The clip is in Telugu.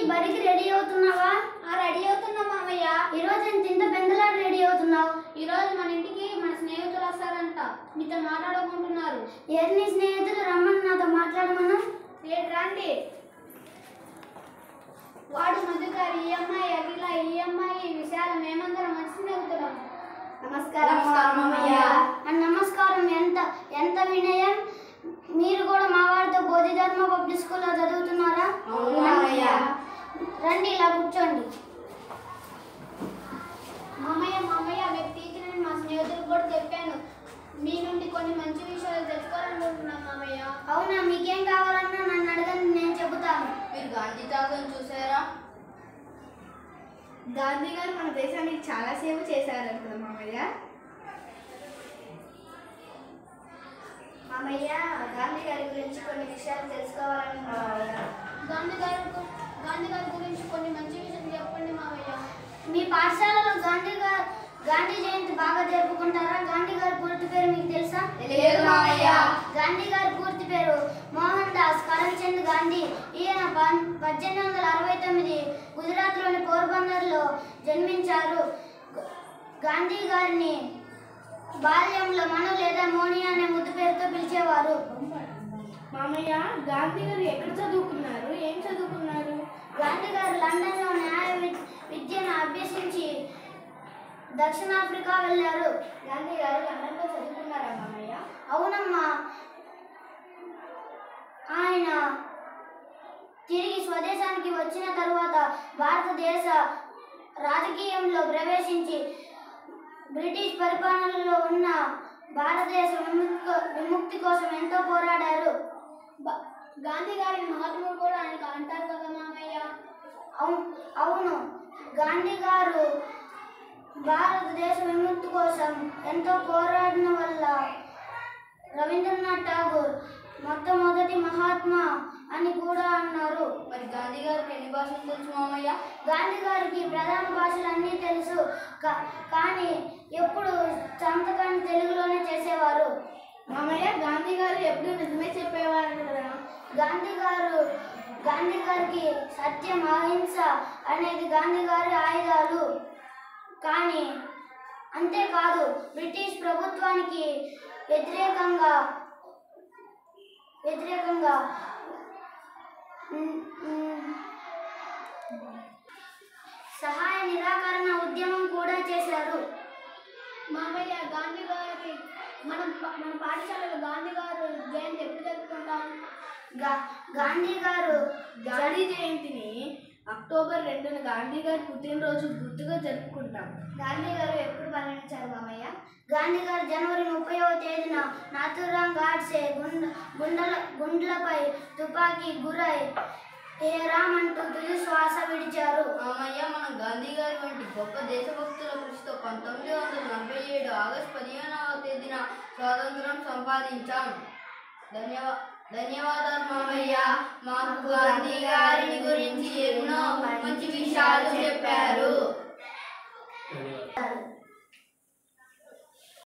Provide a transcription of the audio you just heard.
బడికి రెడీ అవుతున్నావా? రెడీ అవుతున్నా మామయ్య. ఈరోజు ఇంత పెందలాడు రెడీ అవుతున్నావు? ఈరోజు మన ఇంటికి మన స్నేహితులు వస్తారంట, మీతో మాట్లాడుకుంటున్నారు. ఏది నీ స్నేహితులు? రమ్మని నాతో మాట్లాడమను. రండి. వాడు మధుకర్, ఈ అమ్మాయి అఖిల, ఈ అమ్మాయి విశాల, మేమందరం మంచి స్నేహితులం. నమస్కారం మామయ్య. నమస్కారం. ఎంత వినయం. మీరు కూడా మా వారితో బోధిధర్మ పబ్లిక్ స్కూల్లో చదువుతున్నారా? రండి, ఇలా కూర్చోండి. మామయ్య మీరు టీచర్ అని మా స్నేహితులకు కూడా చెప్పాను. మీ నుండి కొన్ని మంచి విషయాలు తెలుసుకోవాలనుకుంటున్నాను మామయ్య. అవునా? మీకేం కావాలన్నా నన్ను అడగండి, నేను చెబుతాను. మీరు గాంధీ తాతను చూసారా? గాంధీ గారు మన దేశానికి చాలా సేవ చేశారంట మామయ్య. మామయ్య, గాంధీ గారి గురించి కొన్ని విషయాలు తెలుసుకోవాలనుకుంటున్నాను. గాంధీ గారి గురించి కొన్ని మంచి విషయాలు చెప్పండి మామయ్య. మీ పాఠశాలలో గాంధీ జయంతి బాగా జరుపుకుంటారా? గాంధీ గారి పూర్తి పేరు మీకు తెలుసా? లేదు మామయ్య. గాంధీ గారి పూర్తి పేరు మోహన్ దాస్ కరమ్చంద్ గాంధీ. ఈయన 1869 గుజరాత్లోని పోర్బందర్లో జన్మించారు. గాంధీ గారిని బాల్యంలో మను లేదా మోని అనే ముద్దు పేరుతో పిలిచేవారు. మామయ్య, గాంధీ గారు ఎక్కడ చదువుకున్నారు? ఏం చదువుకున్నారు? గాంధీ గారు లండన్లో న్యాయ విద్యను అభ్యసించి దక్షిణాఫ్రికా వెళ్ళారు. గాంధీ గారు లండన్లో చదువుకున్నారా మామయ్య? అవునమ్మా. ఆయన తిరిగి స్వదేశానికి వచ్చిన తరువాత భారతదేశ రాజకీయంలో ప్రవేశించి బ్రిటిష్ పరిపాలనలో ఉన్న భారతదేశ విముక్తి కోసం ఎంతో పోరాడారు. గాంధీ గారి మహాత్ముడు కూడా ఆయనకు అంటారు కదా మామయ్య. అవును. గాంధీ గారు భారతదేశ విముక్తి కోసం ఎంతో పోరాడిన వల్ల రవీంద్రనాథ్ ఠాగూర్ మొట్టమొదటి మహాత్మా అని కూడా అన్నారు. మరి గాంధీ గారికి ఎన్ని భాషలు తెలుసు మామయ్య? గాంధీ గారికి ప్రధాన భాషలు అన్నీ తెలుసు, కానీ ఎప్పుడు సంతకాన్ని తెలుగులోనే చేసేవారు. మామయ్య, గాంధీ గారు ఎప్పుడు నిజమే చెప్పేవారు కదా? గాంధీ గారికి సత్యం, అహింస అనేది గాంధీ గారి ఆయుధాలు. కానీ అంతేకాదు, బ్రిటిష్ ప్రభుత్వానికి వ్యతిరేకంగా సహాయ నిరాకరణ ఉద్యమం కూడా చేశారు. మామయ్య, గాంధీ గారికి మన పాఠశాలలో గాంధీ గారు జయంతి ఎప్పుడు జరుపుకుంటాం? గాంధీ జయంతిని అక్టోబర్ 2న గాంధీ గారి పుట్టినరోజు గుర్తుగా జరుపుకుంటాం. గాంధీ గారు ఎప్పుడు మరణించారు మామయ్య? గాంధీ గారు జనవరి 30వ తేదీన నాథూరాం గాడ్సే గుండ్లపై తుపాకీ గురై హేరామ్ అంటూ తుది శ్వాస విడిచారు. మామయ్య, మనం గాంధీ గారి వంటి గొప్ప దేశభక్తుల కృషితో 1947 ఆగస్టు 15వ తేదీన స్వాతంత్రం సంపాదించాం. ధన్యవాదాలు మామయ్య. మాకు గాంధీ గారిని గురించి ఎన్నో మంచి విషయాలు చెప్పారు.